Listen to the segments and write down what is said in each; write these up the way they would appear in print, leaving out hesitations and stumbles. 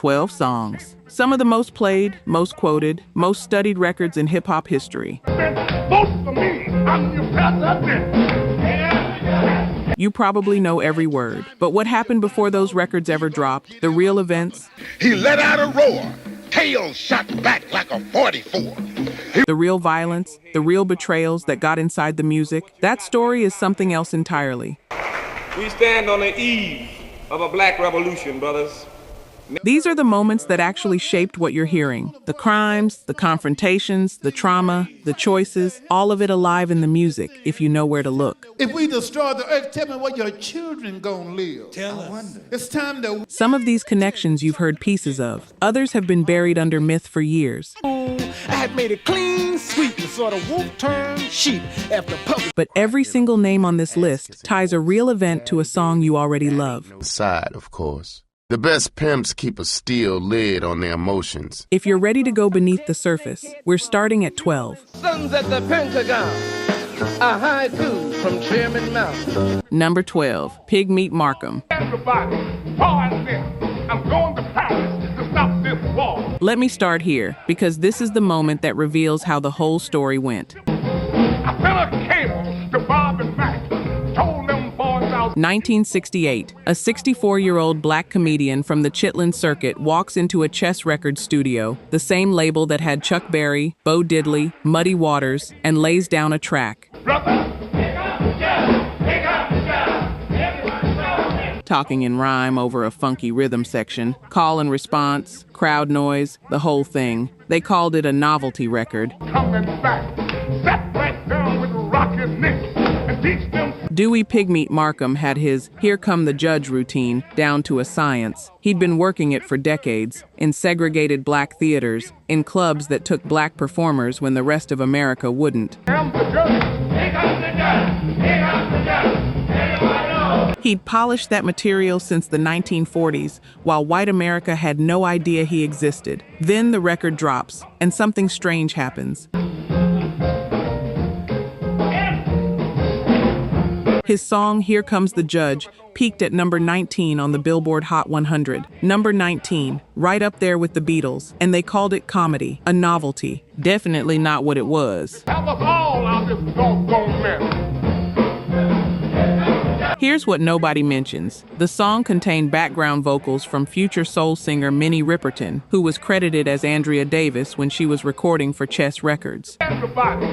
12 songs. Some of the most played, most quoted, most studied records in hip-hop history. You probably know every word, but what happened before those records ever dropped? The real events? He let out a roar, tail shot back like a 44. The real violence, the real betrayals that got inside the music? That story is something else entirely. We stand on the eve of a black revolution, brothers. These are the moments that actually shaped what you're hearing. The crimes, the confrontations, the trauma, the choices, all of it alive in the music, if you know where to look. If we destroy the earth, tell me where your children gonna live. Tell us. It's time to... Some of these connections you've heard pieces of. Others have been buried under myth for years. I had made it clean sweep and sort of wolf turned sheep after public. But every single name on this list ties a real event to a song you already love. Side, of course. The best pimps keep a steel lid on their emotions. If you're ready to go beneath the surface, we're starting at 12. Sons at the Pentagon, a haiku from Chairman Mao. Number 12, Pigmeat Markham. Everybody, I'm going to Paris to stop this war. Let me start here, because this is the moment that reveals how the whole story went. I fell a cable to Bob and Mac. 1968, a 64-year-old black comedian from the Chitlin circuit walks into a Chess Records studio, the same label that had Chuck Berry, Bo Diddley, Muddy Waters, and lays down a track. Talking in rhyme over a funky rhythm section, call and response, crowd noise, the whole thing. They called it a novelty record. Coming back, sat right down with Rocky Nick. Dewey Pigmeat Markham had his Here Come the Judge routine down to a science. He'd been working it for decades, in segregated black theaters, in clubs that took black performers when the rest of America wouldn't. He'd polished that material since the 1940s, while white America had no idea he existed. Then the record drops, and something strange happens. His song, Here Comes the Judge, peaked at number 19 on the Billboard Hot 100. Number 19, right up there with the Beatles, and they called it comedy, a novelty. Definitely not what it was. Help us all out this doggone mess. Here's what nobody mentions. The song contained background vocals from future soul singer Minnie Riperton, who was credited as Andrea Davis when she was recording for Chess Records. Everybody,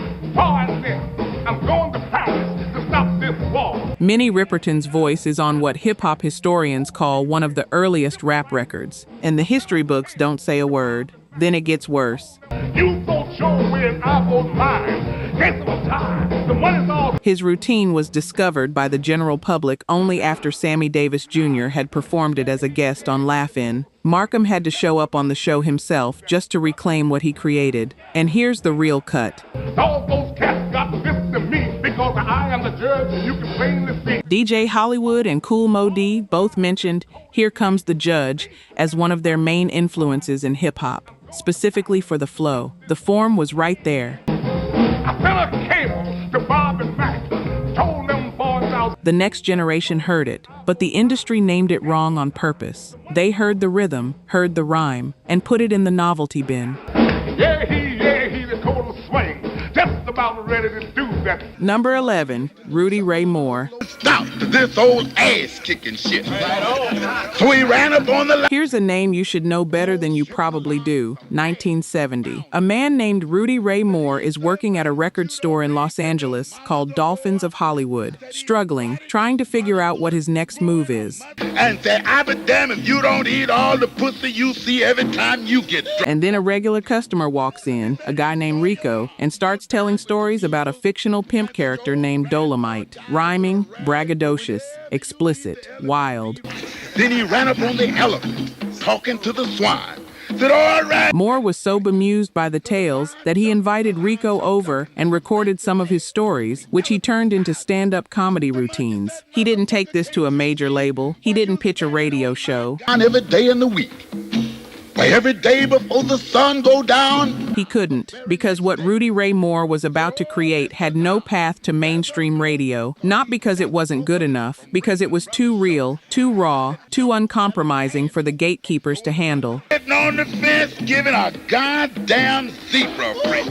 I'm going to Paris to stop this war. Minnie Riperton's voice is on what hip-hop historians call one of the earliest rap records, and the history books don't say a word. Then it gets worse. You vote your way and I vote mine. Guess what time? The money's all... His routine was discovered by the general public only after Sammy Davis Jr. had performed it as a guest on Laugh-In. Markham had to show up on the show himself just to reclaim what he created. And here's the real cut. All those cats got this to me because I am the judge and you can plainly see. DJ Hollywood and Kool Mo D both mentioned Here Comes the Judge as one of their main influences in hip-hop, specifically for the flow. The form was right there. I fell a cable to Bob and Mac, told them boys out. The next generation heard it, but the industry named it wrong on purpose. They heard the rhythm, heard the rhyme, and put it in the novelty bin. Yeah, he the total swing. Just about ready to do that. Number 11, Rudy Ray Moore. Stop this old ass-kicking shit. So he ran up on the... Here's a name you should know better than you probably do. 1970. A man named Rudy Ray Moore is working at a record store in Los Angeles called Dolphins of Hollywood, struggling, trying to figure out what his next move is. And say, I be damn if you don't eat all the pussy you see every time you get drunk. And then a regular customer walks in, a guy named Rico, and starts telling stories about a fictional pimp character named Dolomite. Rhyming, braggadocious, explicit, wild. Then he ran up on the elephant, talking to the swine. Said, all right. Moore was so bemused by the tales that he invited Rico over and recorded some of his stories, which he turned into stand-up comedy routines. He didn't take this to a major label. He didn't pitch a radio show. On every day in the week. For every day before the sun go down, He couldn't, because what Rudy Ray Moore was about to create had no path to mainstream radio, not because it wasn't good enough, because it was too real, too raw, too uncompromising for the gatekeepers to handle. Sitting on the fence giving a goddamn zebra break.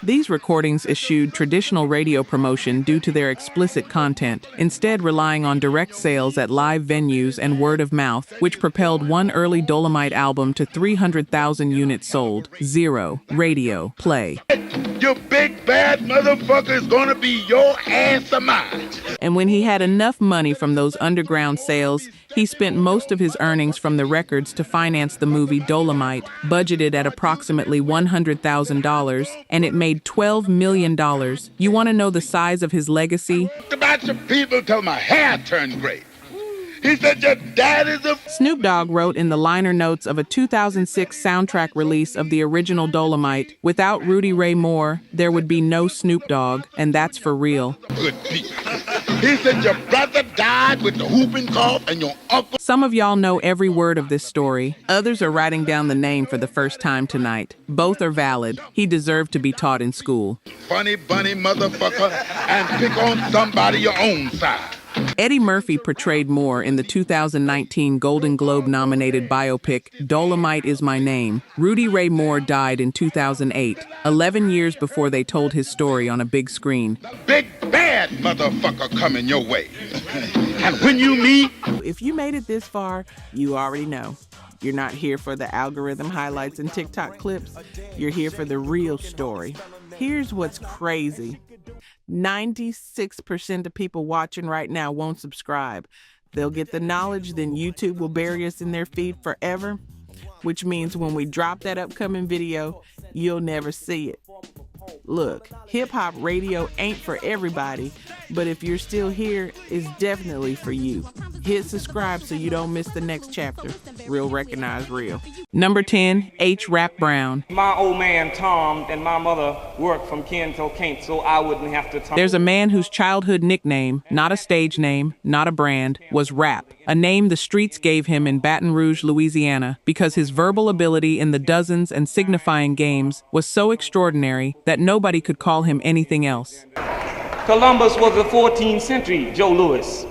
These recordings eschewed traditional radio promotion due to their explicit content, instead relying on direct sales at live venues and word of mouth, which propelled one early Dolomite album to 300,000 units sold. 0 radio play. Your big bad motherfucker is gonna be your ass of mine. And when he had enough money from those underground sales, he spent most of his earnings from the records to finance the movie Dolomite, budgeted at approximately $100,000, and it made $12 million. You want to know the size of his legacy? About your people till my hair turned gray. He said your dad is a... Snoop Dogg wrote in the liner notes of a 2006 soundtrack release of the original Dolomite, "Without Rudy Ray Moore, there would be no Snoop Dogg, and that's for real." Good people. He said your brother died with the whooping cough and your uncle... Some of y'all know every word of this story. Others are writing down the name for the first time tonight. Both are valid. He deserved to be taught in school. Funny bunny motherfucker, and pick on somebody your own side. Eddie Murphy portrayed Moore in the 2019 Golden Globe-nominated biopic Dolomite Is My Name. Rudy Ray Moore died in 2008, 11 years before they told his story on a big screen. Big bad motherfucker coming your way. And when you meet... If you made it this far, you already know. You're not here for the algorithm highlights and TikTok clips. You're here for the real story. Here's what's crazy. 96% of people watching right now won't subscribe. They'll get the knowledge, then YouTube will bury us in their feed forever, which means when we drop that upcoming video, you'll never see it. Look, hip-hop radio ain't for everybody, but if you're still here, it's definitely for you. Hit subscribe so you don't miss the next chapter. Real recognize real. Number 10, H. Rapp Brown. My old man Tom and my mother worked from kin till can't, so I wouldn't have to... There's a man whose childhood nickname, not a stage name, not a brand, was Rapp, a name the streets gave him in Baton Rouge, Louisiana, because his verbal ability in the dozens and signifying games was so extraordinary that nobody could call him anything else. Columbus was the 14th century Joe Louis.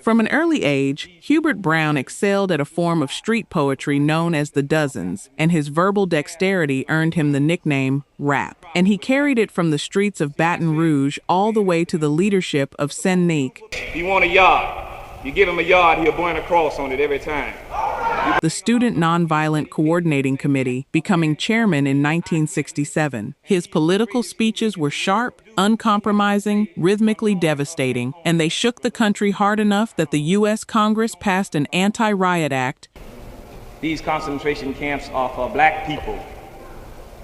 From an early age, Hubert Brown excelled at a form of street poetry known as the dozens, and his verbal dexterity earned him the nickname Rapp. And he carried it from the streets of Baton Rouge all the way to the leadership of Saint-Nic. You want a yard? You give him a yard, he'll burn a cross on it every time. The Student Nonviolent Coordinating Committee, becoming chairman in 1967. His political speeches were sharp, uncompromising, rhythmically devastating, and they shook the country hard enough that the U.S. Congress passed an anti-riot act. These concentration camps are for black people.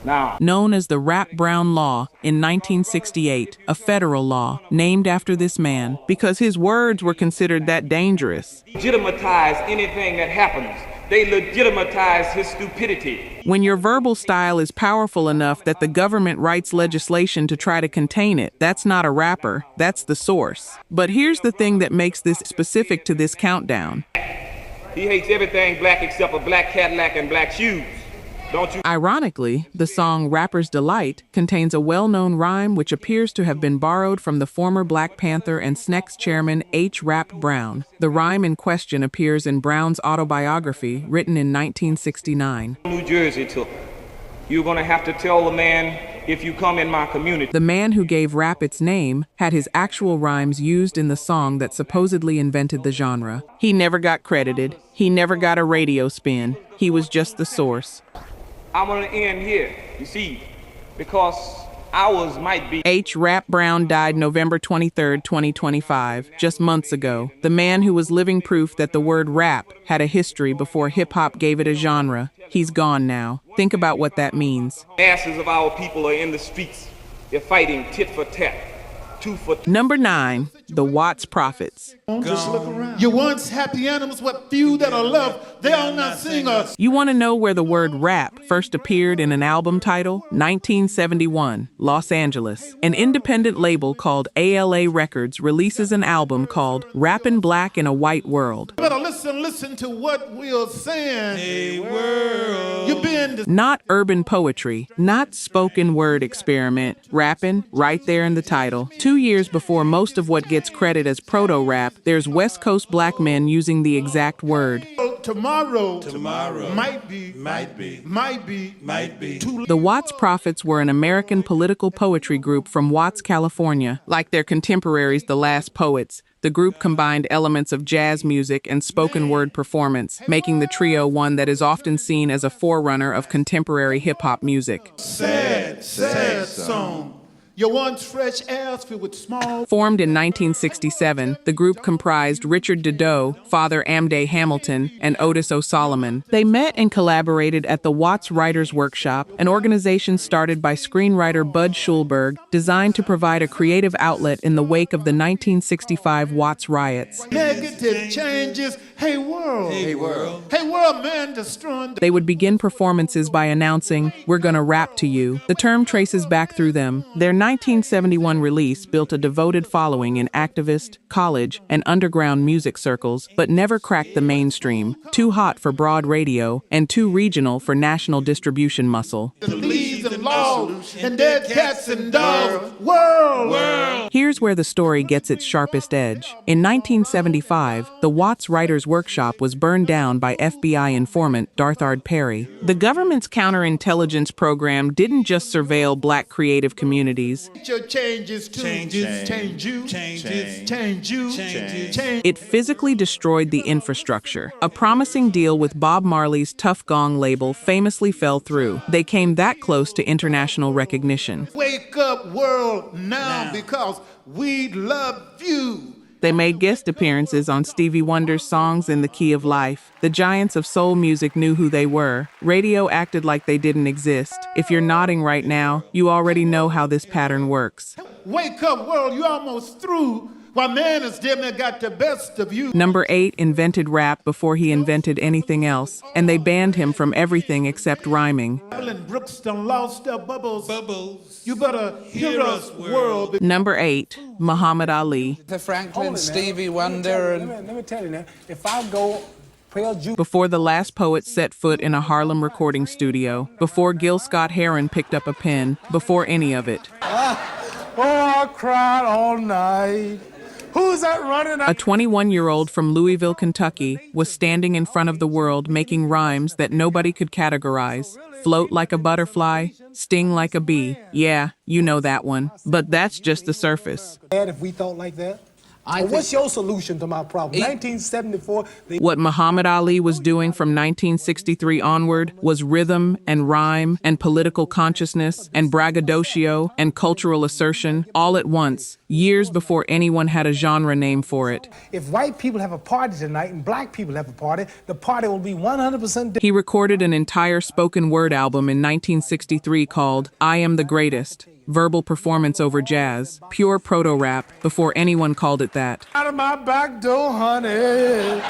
Now, known as the Rapp Brown Law in 1968, a federal law named after this man because his words were considered that dangerous. Legitimize anything that happens. They legitimize his stupidity. When your verbal style is powerful enough that the government writes legislation to try to contain it, that's not a rapper, that's the source. But here's the thing that makes this specific to this countdown. He hates everything black except a black Cadillac and black shoes. Don't you? Ironically, the song Rapper's Delight contains a well-known rhyme which appears to have been borrowed from the former Black Panther and SNCC chairman H. Rapp Brown. The rhyme in question appears in Brown's autobiography, written in 1969. New Jersey took. You're gonna have to tell the man if you come in my community. The man who gave rap its name had his actual rhymes used in the song that supposedly invented the genre. He never got credited. He never got a radio spin. He was just the source. I'm gonna end here, you see, because ours might be... H. Rapp Brown died November 23, 2025, just months ago. The man who was living proof that the word rap had a history before hip-hop gave it a genre. He's gone now. Think about what that means. Masses of our people are in the streets. They're fighting tit for tat, tooth for tooth. Number 9, the Watts Prophets. Just look around. You once happy animals, what few that are left, they are not singers. You want to know where the word rap first appeared in an album title? 1971, Los Angeles. An independent label called ALA Records releases an album called Rappin' Black in a White World. You better listen to what we're saying. Hey world. You're being Not urban poetry, not spoken word experiment, rapping right there in the title. 2 years before most of what gets credit as proto-rap, there's West Coast black men using the exact word. Tomorrow might be. The Watts Prophets were an American political poetry group from Watts, California. Like their contemporaries, the Last Poets, the group combined elements of jazz music and spoken word performance, making the trio one that is often seen as a forerunner of contemporary hip-hop music. Sad song. You want fresh air filled with small. Formed in 1967, the group comprised Richard Dedeaux, Father Amday Hamilton, and Otis O'Solomon. They met and collaborated at the Watts Writers Workshop, an organization started by screenwriter Bud Schulberg, designed to provide a creative outlet in the wake of the 1965 Watts riots. Negative changes. Hey world, man, destroying. They would begin performances by announcing, "We're gonna rap to you." The term traces back through them. Their 1971 release built a devoted following in activist, college, and underground music circles, but never cracked the mainstream. Too hot for broad radio, and too regional for national distribution muscle. Leaves and logs and dead cats and dogs. World. Here's where the story gets its sharpest edge. In 1975, the Watts Writers Workshop was burned down by FBI informant Darthard Perry. The government's counterintelligence program didn't just surveil black creative communities. It physically destroyed the infrastructure. A promising deal with Bob Marley's Tough Gong label famously fell through. They came that close to international recognition. Wake up, world, now, because we love you. They made guest appearances on Stevie Wonder's songs In the Key of Life. The giants of soul music knew who they were. Radio acted like they didn't exist. If you're nodding right now, you already know how this pattern works. Wake up, world, you almost through. While man is damn near got the best of you. Number 8 invented rap before he invented anything else, and they banned him from everything except rhyming. Brooks done lost their bubbles. You better hear us, world. Number 8, Muhammad Ali. The Franklin, Stevie Wonder, and Let me tell you now, if I go Before the Last Poet set foot in a Harlem recording studio, before Gil Scott-Heron picked up a pen, before any of it. I cried all night. Who's that running out? A 21-year-old from Louisville, Kentucky, was standing in front of the world making rhymes that nobody could categorize. Float like a butterfly, sting like a bee. Yeah, you know that one. But that's just the surface. If we thought like that? What's your solution to my problem? 1974. What Muhammad Ali was doing from 1963 onward was rhythm and rhyme and political consciousness and braggadocio and cultural assertion all at once, years before anyone had a genre name for it. If white people have a party tonight and black people have a party, the party will be 100%. He recorded an entire spoken word album in 1963 called I Am the Greatest. Verbal performance over jazz, pure proto-rap, before anyone called it that. Out of my back door, honey.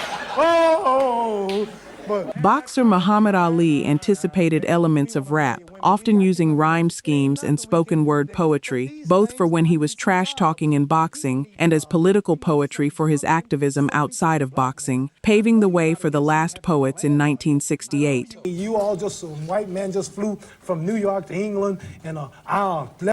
Boxer Muhammad Ali anticipated elements of rap, often using rhyme schemes and spoken word poetry, both for when he was trash-talking in boxing and as political poetry for his activism outside of boxing, paving the way for the Last Poets in 1968. You all just, white men just flew from New York to England and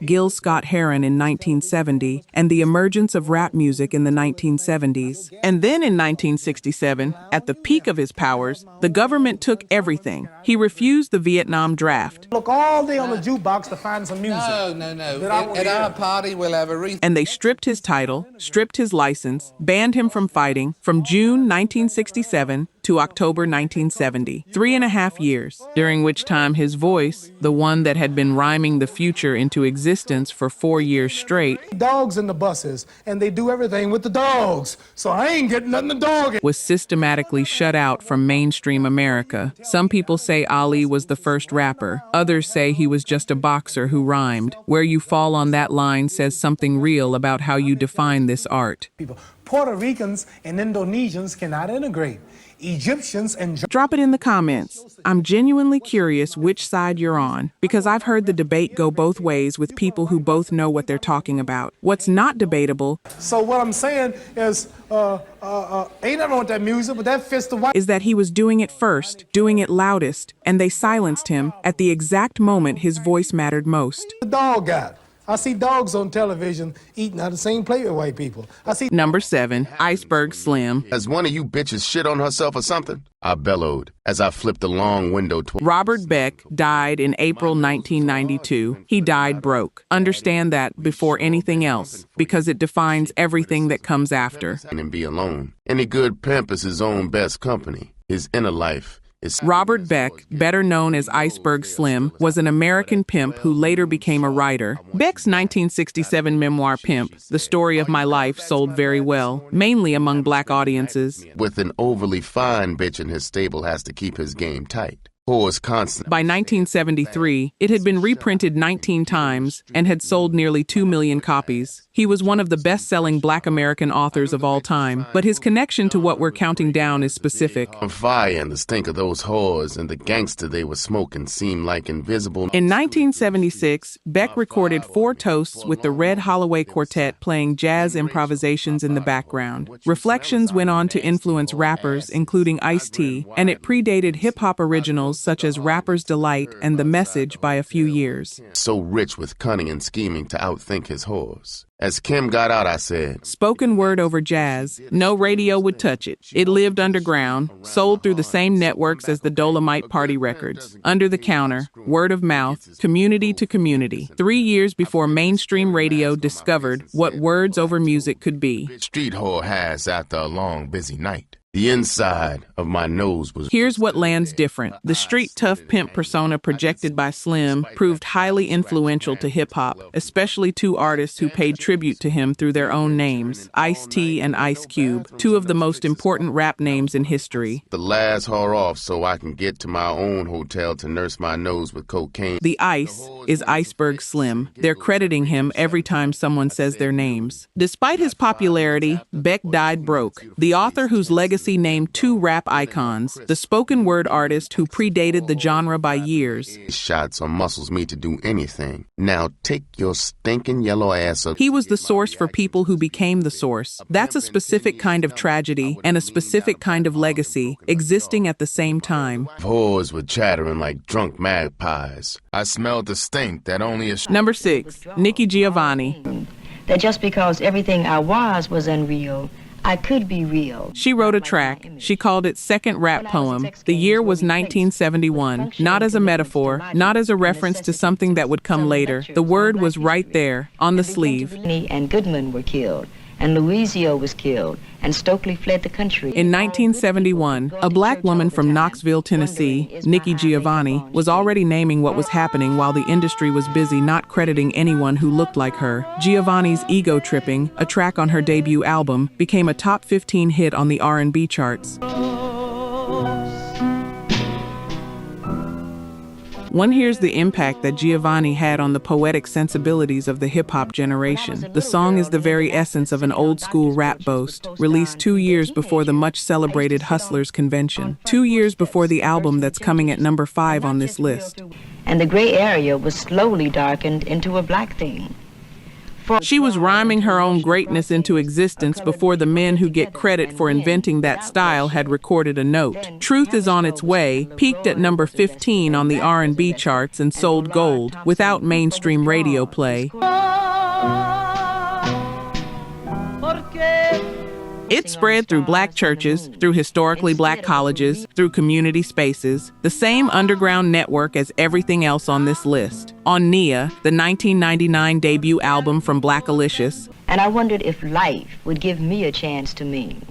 Gil Scott-Heron in 1970, and the emergence of rap music in the 1970s. And then in 1967, at the peak of his powers, the government took everything. He refused the Vietnam draft. Look all day on the jukebox to find some music. No. At our party, we'll have a wreath. And they stripped his title, stripped his license, banned him from fighting from June 1967 to October 1970. 3.5 years, during which time his voice, the one that had been rhyming the future into existence for 4 years straight, dogs in the buses, and they do everything with the dogs. So I ain't getting nothing to dog it. Was systematically shut out from mainstream America. Some people say Ali was the first rapper. Others say he was just a boxer who rhymed. Where you fall on that line says something real about how you define this art. Puerto Ricans and Indonesians cannot integrate. Egyptians and Drop it in the comments. I'm genuinely curious which side you're on, because I've heard the debate go both ways with people who both know what they're talking about. What's not debatable, so what I'm saying is, ain't nothing wrong with that music, but that fits the white. is that he was doing it first, doing it loudest, and they silenced him at the exact moment his voice mattered most. The dog got. I see dogs on television eating out of the same plate with white people. I see. Number 7, Iceberg Slim. As one of you bitches shit on herself or something? I bellowed as I flipped the long window toward. Robert Beck died in April 1992. He died broke. Understand that before anything else, because it defines everything that comes after. And be alone. Any good pimp is his own best company. His inner life. Robert Beck, better known as Iceberg Slim, was an American pimp who later became a writer. Beck's 1967 memoir Pimp, The Story of My Life, sold very well, mainly among black audiences. With an overly fine bitch in his stable has to keep his game tight. Whores constant. By 1973, it had been reprinted 19 times and had sold nearly 2 million copies. He was one of the best-selling black American authors of all time, but his connection to what we're counting down is specific. On fire, and the stink of those whores and the gangster they were smoking seemed like invisible. In 1976, Beck recorded 4 toasts with the Red Holloway Quartet playing jazz improvisations in the background. Reflections went on to influence rappers, including Ice-T, and it predated hip-hop originals such as Rapper's Delight and The Message by a few years. So rich with cunning and scheming to outthink his whores. As Kim got out, I said, spoken word over jazz. No radio would touch it. It lived underground, sold through the same networks as the Dolomite Party records. Under the counter, word of mouth, community to community. 3 years before mainstream radio discovered what words over music could be. Street whore has after a long, busy night. The inside of my nose was... Here's what lands different. The street tough pimp persona projected by Slim proved highly influential to hip-hop, especially 2 artists who paid tribute to him through their own names, Ice-T and Ice Cube, 2 of the most important rap names in history. The last whore off so I can get to my own hotel to nurse my nose with cocaine. The Ice is Iceberg Slim. They're crediting him every time someone says their names. Despite his popularity, Beck died broke. The author whose legacy named 2 rap icons, the spoken word artist who predated the genre by years. Shots or muscles me to do anything. Now take your stinking yellow ass up. He was the source for people who became the source. That's a specific kind of tragedy and a specific kind of legacy existing at the same time. Whores were chattering like drunk magpies. I smelled the stink that only a... Number 6, Nikki Giovanni. That just because everything I was unreal, I could be real. She wrote a track. She called it Second Rapp Poem. The year was 1971. Not as a metaphor, not as a reference to something that would come later. The word was right there, on the sleeve. And Goodman were killed, and Louisio was killed, and Stokely fled the country. In 1971, a black woman from Knoxville, Tennessee, Nikki Giovanni, was already naming what was happening while the industry was busy not crediting anyone who looked like her. Giovanni's Ego Tripping, a track on her debut album, became a top 15 hit on the R&B charts. One hears the impact that Giovanni had on the poetic sensibilities of the hip-hop generation. The song is the very essence of an old-school rap boast, released 2 years before the much-celebrated Hustlers Convention. 2 years before the album that's coming at number 5 on this list. And the gray area was slowly darkened into a black thing. She was rhyming her own greatness into existence before the men who get credit for inventing that style had recorded a note. Truth is on its way, peaked at number 15 on the R&B charts and sold gold without mainstream radio play. It spread through black churches, through historically black colleges, through community spaces, the same underground network as everything else on this list. On N.W.A, the 1999 debut album from Black Alicious, and I wondered if life would give me a chance to mean.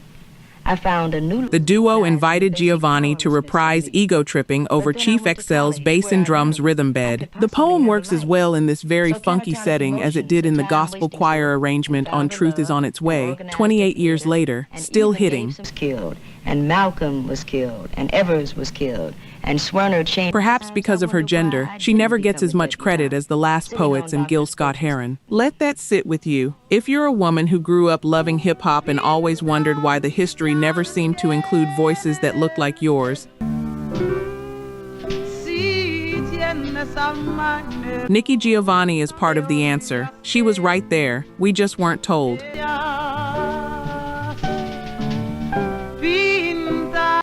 I found a new... The duo invited Giovanni to reprise Ego Tripping over Chief XL's bass and drums rhythm bed. The poem works as well in this very funky setting as it did in the gospel choir arrangement on Truth is on Its Way, 28 years later, still hitting. and Malcolm was killed, and Evers was killed, and Swerner changed. Perhaps because of her gender, she never gets as much credit as the last poets and Gil Scott-Heron. Let that sit with you. If you're a woman who grew up loving hip-hop and always wondered why the history never seemed to include voices that looked like yours, Nikki Giovanni is part of the answer. She was right there. We just weren't told.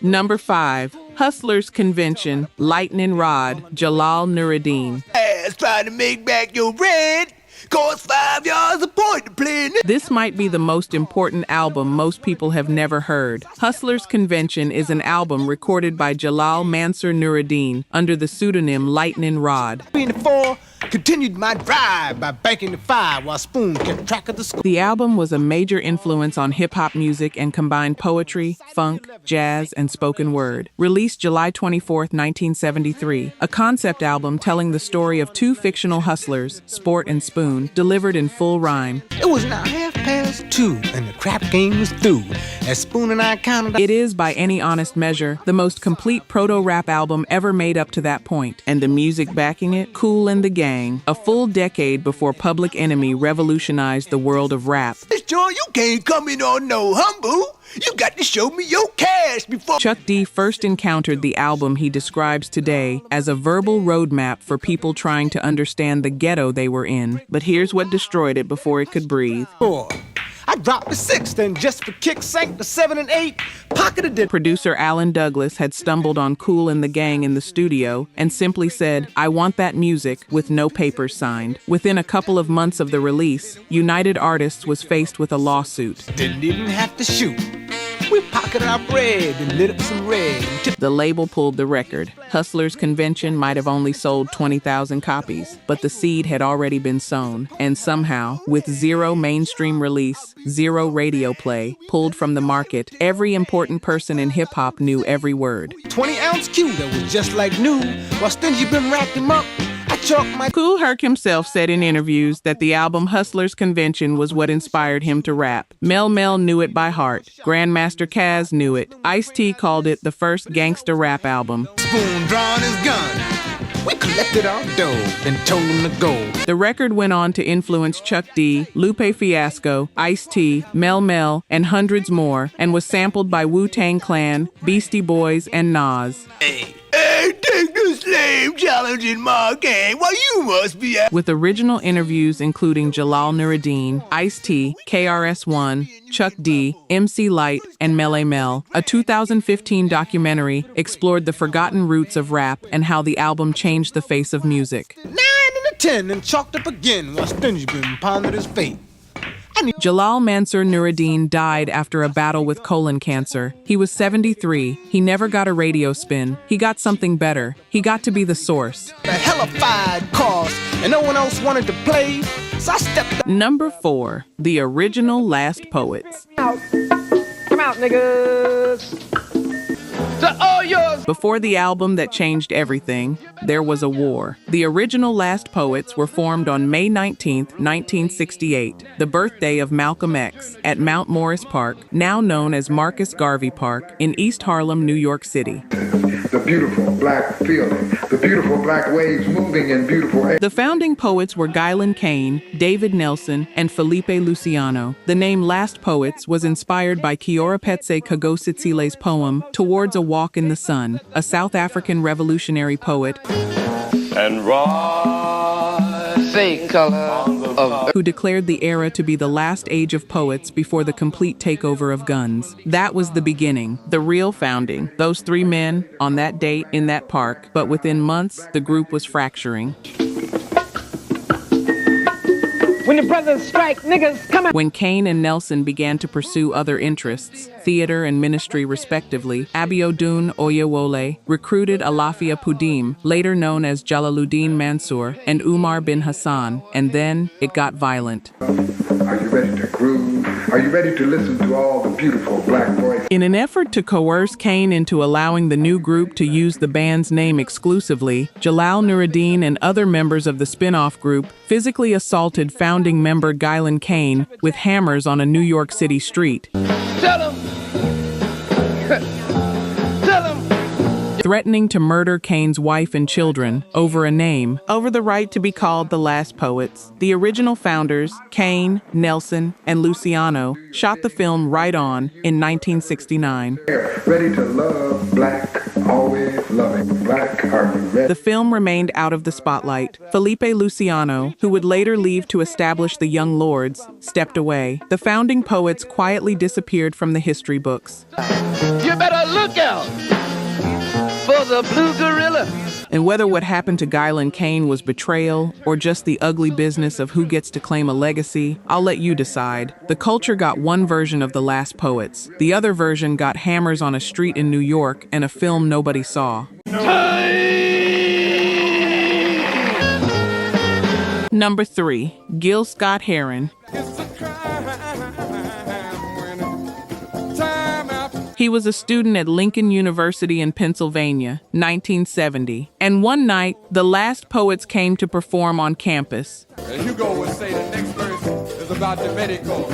Number 5. Hustlers Convention, Lightning Rod, Jalal Nuriddin. Trying to make back your rent. Cost $5 a point to play. This might be the most important album most people have never heard. Hustlers Convention is an album recorded by Jalal Mansur Nuriddin under the pseudonym Lightning Rod. Continued my drive by banking the 5 while Spoon kept track of the score. The album was a major influence on hip-hop music and combined poetry, funk, jazz, and spoken word. Released July 24, 1973, a concept album telling the story of 2 fictional hustlers, Sport and Spoon, delivered in full rhyme. It was now 2:30, and the crap game was through. As Spoon and I counted... It is, by any honest measure, the most complete proto-rap album ever made up to that point. And the music backing it, Kool and the Gang. A full decade before Public Enemy revolutionized the world of rap. This joint, you can't come in on no humble. You got to show me your cash before... Chuck D first encountered the album he describes today as a verbal roadmap for people trying to understand the ghetto they were in. But here's what destroyed it before it could breathe. I dropped the 6, then just for kicks sank the 7 and 8. Pocketed it. Producer Alan Douglas had stumbled on Kool and the Gang in the studio and simply said, "I want that music," with no papers signed. Within a couple of months of the release, United Artists was faced with a lawsuit. Didn't even have to shoot. We pocketed our bread and lit up some red. The label pulled the record. Hustlers Convention might have only sold 20,000 copies, but the seed had already been sown. And somehow, with 0 mainstream release, 0 radio play, pulled from the market, every important person in hip-hop knew every word. 20-ounce Q that was just like new, while Stingy been wrapped him up. Kool Herc himself said in interviews that the album Hustlers Convention was what inspired him to rap. Mel knew it by heart. Grandmaster Caz knew it. Ice-T called it the first gangsta rap album. Spoon drawing his gun. We collected our dough, then told him to go. The record went on to influence Chuck D, Lupe Fiasco, Ice-T, Mel, and hundreds more, and was sampled by Wu-Tang Clan, Beastie Boys, and Nas. Hey, take the slave challenging my gang. Well, you must be... With original interviews including Jalal Nuriddin, Ice-T, KRS-One, Chuck D, MC Lyte, and Mel, a 2015 documentary explored the forgotten roots of rap and how the album changed the face of music. 9 and a 10 and chalked up again while Stingy been pondered his fate. Jalal Mansur Nuriddin died after a battle with colon cancer. He was 73. He never got a radio spin. He got something better. He got to be the source. The hellified cause, and no one else wanted to play, so I stepped up. Number 4, the original Last Poets. Come out, niggas. To all yours. Before the album that changed everything, there was a war. The original Last Poets were formed on May 19, 1968, the birthday of Malcolm X, at Mount Morris Park, now known as Marcus Garvey Park, in East Harlem, New York City. The beautiful black feeling, the beautiful black waves moving in beautiful air. The founding poets were Guyland Kane, David Nelson, and Felipe Luciano. The name Last Poets was inspired by Kiorapetse Kagositsile's poem, Towards a Walk in the Sun, a South African revolutionary poet And Say color of who declared the era to be the last age of poets before the complete takeover of guns. That was the beginning, the real founding. Those 3 men on that date in that park, but within months, the group was fracturing. when the brothers strike, niggas come out. When Kane and Nelson began to pursue other interests, theater and ministry respectively, Abiodun Oyewole recruited Alafia Pudim, later known as Jalaluddin Mansour, and Umar bin Hassan, and then it got violent. Are you ready to groove? Are you ready to listen to all the beautiful black voices? In an effort to coerce Kane into allowing the new group to use the band's name exclusively, Jalal, Nuriddin, and other members of the spin-off group physically assaulted founding member Guyland Kane with hammers on a New York City street. Tell them threatening to murder Kane's wife and children over a name, over the right to be called the Last Poets. The original founders, Kane, Nelson, and Luciano, shot the film Right On in 1969. Ready to love black, always loving black, The film remained out of the spotlight. Felipe Luciano, who would later leave to establish the Young Lords, stepped away. The founding poets quietly disappeared from the history books. You better look out for the blue gorilla. And whether what happened to Guyland Kane was betrayal or just the ugly business of who gets to claim a legacy, I'll let you decide. The culture got one version of the Last Poets. The other version got hammers on a street in New York and a film nobody saw. Number 3, Gil Scott-Heron. He was a student at Lincoln University in Pennsylvania, 1970. And one night, the Last Poets came to perform on campus. Hugo would say the next verse is about the medical.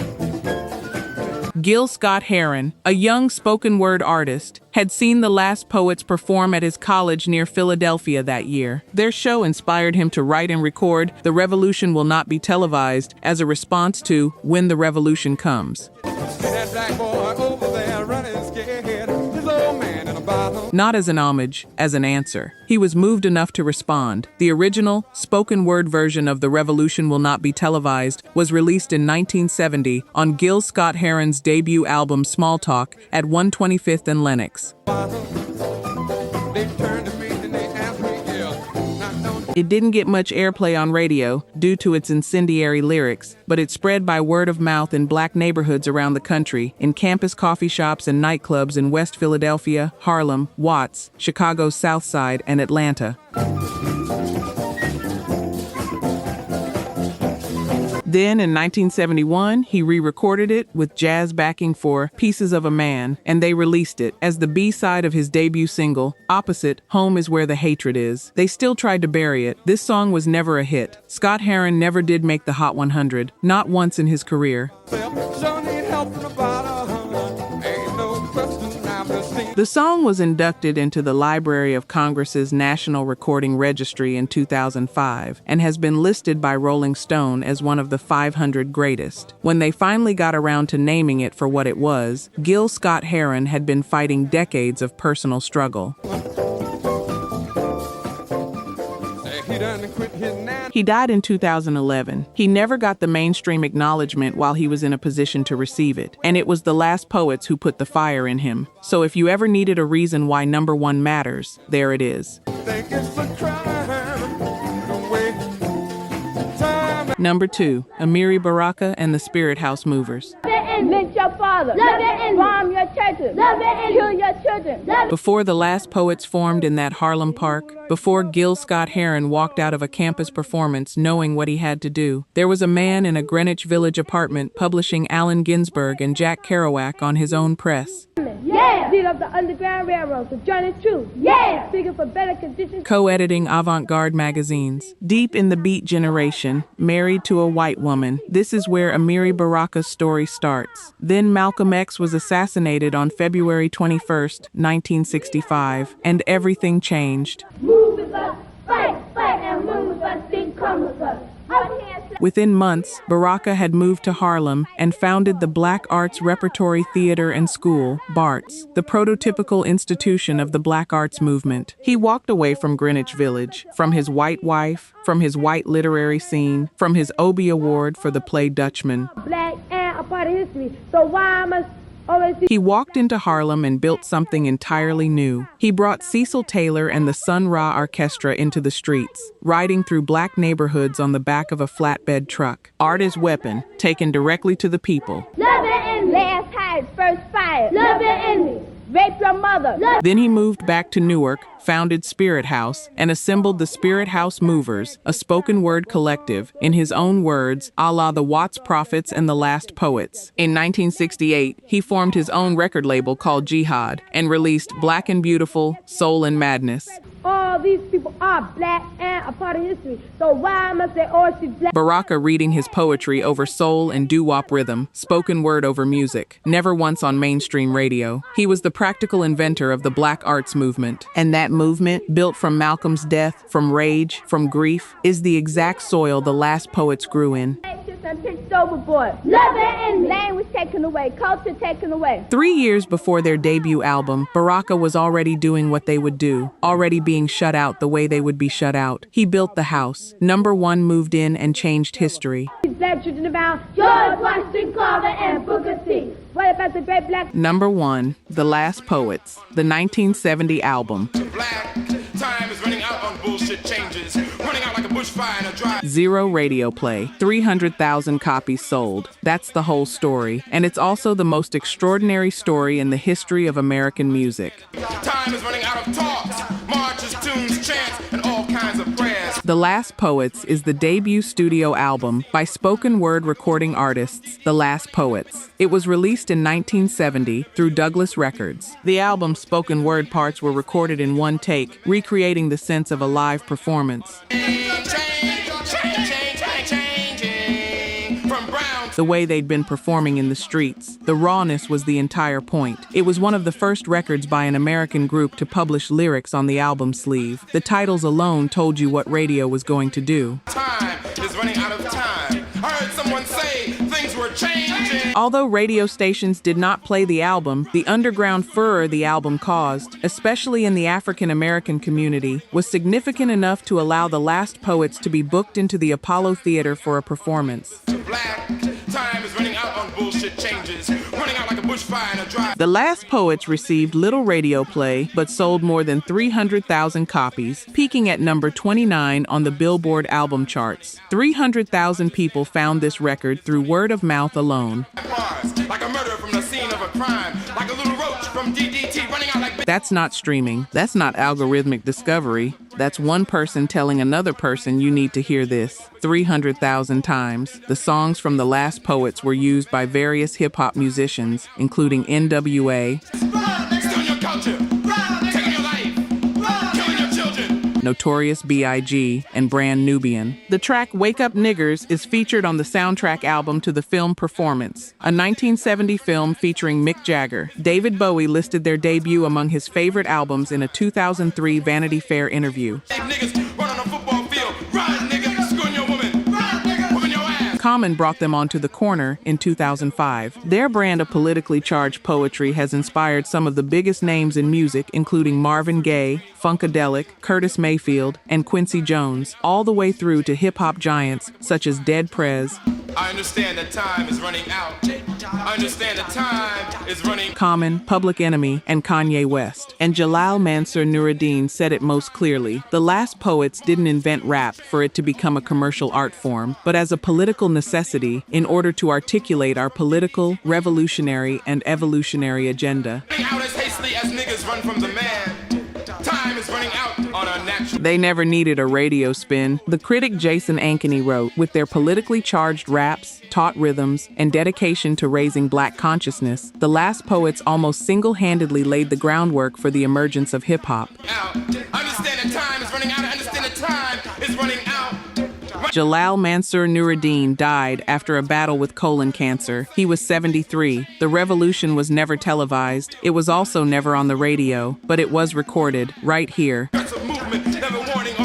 Gil Scott-Heron, a young spoken word artist, had seen the Last Poets perform at his college near Philadelphia that year. Their show inspired him to write and record "The Revolution Will Not Be Televised" as a response to When the Revolution Comes. That black boy over there running scared. His old man in a bottle. Not as an homage, as an answer. He was moved enough to respond. The original, spoken word version of "The Revolution Will Not Be Televised" was released in 1970 on Gil Scott-Heron's debut album Small Talk at 125th and Lenox. It didn't get much airplay on radio due to its incendiary lyrics, but it spread by word of mouth in black neighborhoods around the country, in campus coffee shops and nightclubs in West Philadelphia, Harlem, Watts, Chicago's South Side, and Atlanta. Then, in 1971, he re-recorded it with jazz backing for Pieces of a Man, and they released it as the B-side of his debut single, opposite Home Is Where the Hatred Is. They still tried to bury it. This song was never a hit. Scott-Heron never did make the Hot 100, not once in his career. The song was inducted into the Library of Congress's National Recording Registry in 2005 and has been listed by Rolling Stone as one of the 500 greatest. When they finally got around to naming it for what it was, Gil Scott-Heron had been fighting decades of personal struggle. He died in 2011. He never got the mainstream acknowledgement while he was in a position to receive it, and it was the Last Poets who put the fire in him. So if you ever needed a reason why number 1 matters, there it is. Number 2, Amiri Baraka and the Spirit House Movers. Lynch your father. Bomb your churches. Kill your children. Before the Last Poets formed in that Harlem park, before Gil Scott-Heron walked out of a campus performance knowing what he had to do, there was a man in a Greenwich Village apartment publishing Allen Ginsberg and Jack Kerouac on his own press. Yeah! Lead up the Underground Railroad, the journey's true. Yeah! Speaking for better conditions. Co-editing avant-garde magazines. Deep in the Beat generation, married to a white woman, this is where Amiri Baraka's story starts. Then Malcolm X was assassinated on February 21st, 1965, and everything changed. Move with us, fight, and move with us, then come with us. Within months, Baraka had moved to Harlem and founded the Black Arts Repertory Theater and School, BARTS, the prototypical institution of the Black Arts movement. He walked away from Greenwich Village, from his white wife, from his white literary scene, from his Obie Award for the play Dutchman. Black and a part of history, so why must he walked into Harlem and built something entirely new. He brought Cecil Taylor and the Sun Ra Orchestra into the streets, riding through black neighborhoods on the back of a flatbed truck. Art as weapon, taken directly to the people. Love your enemy. Last highest, first fire. Love your enemy. Rape your mother. Then he moved back to Newark, founded Spirit House, and assembled the Spirit House Movers, a spoken word collective, in his own words, a la the Watts Prophets and the Last Poets. In 1968, he formed his own record label called Jihad and released Black and Beautiful, Soul and Madness. All these people are black and a part of history. So why must they all she's black? Baraka reading his poetry over soul and doo-wop rhythm, spoken word over music, never once on mainstream radio. He was the practical inventor of the Black Arts movement. And that movement, built from Malcolm's death, from rage, from grief, is the exact soil the last poets grew in. Overboard. Love and land was taken away, culture taken away. 3 years before their debut album, Baraka was already doing what they would do, already being shut out the way they would be shut out. He built the house. No.1 moved in and changed history. Black children about George Washington Carver and Booker T. What about the great black? No.1, The Last Poets, the 1970 album. Black time is running out on bullshit changes, running out like a bushfire in a dry. 0 radio play, 300,000 copies sold. That's the whole story, and it's also the most extraordinary story in the history of American music. Time is running out of talks, marches, tunes, chants, and all kinds of prayers. The Last Poets is the debut studio album by spoken word recording artists, The Last Poets. It was released in 1970 through Douglas Records. The album's spoken word parts were recorded in one take, recreating the sense of a live performance. The way they'd been performing in the streets. The rawness was the entire point. It was one of the first records by an American group to publish lyrics on the album sleeve. The titles alone told you what radio was going to do. Time is running out of time. I heard someone say things were changing. Although radio stations did not play the album, the underground furor the album caused, especially in the African American community, was significant enough to allow the Last Poets to be booked into the Apollo Theater for a performance. Black time is running out on bullshit changes, running out like a bushfire in a dry. The Last Poets received little radio play, but sold more than 300,000 copies, peaking at number 29 on the Billboard album charts. 300,000 people found this record through word of mouth alone. Like a murder from the scene of a crime, like a little roach from DDT running out like... That's not streaming. That's not algorithmic discovery. That's one person telling another person you need to hear this 300,000 times. The songs from The Last Poets were used by various hip-hop musicians, including N.W.A, Notorious B.I.G, and Brand Nubian. The track Wake Up Niggers is featured on the soundtrack album to the film Performance, a 1970 film featuring Mick Jagger. David Bowie listed their debut among his favorite albums in a 2003 Vanity Fair interview. Common brought them onto the corner in 2005. Their brand of politically charged poetry has inspired some of the biggest names in music, including Marvin Gaye, Funkadelic, Curtis Mayfield, and Quincy Jones, all the way through to hip-hop giants such as Dead Prez. I understand that time is running out. I understand that time is running. Common, Public Enemy, and Kanye West. And Jalal Nuriddin said it most clearly. The Last Poets didn't invent rap for it to become a commercial art form, but as a political necessity in order to articulate our political, revolutionary, and evolutionary agenda. Out as hastily as niggas run from the man. Time is running out on a natural. They never needed a radio spin. The critic Jason Ankeny wrote, with their politically charged raps, taut rhythms, and dedication to raising Black consciousness, The Last Poets almost single-handedly laid the groundwork for the emergence of hip-hop. Understand that time is running out. Understand that time is running out. Jalal Nuriddin died after a battle with colon cancer. He was 73. The revolution was never televised. It was also never on the radio, but it was recorded right here. That's a movement, never warning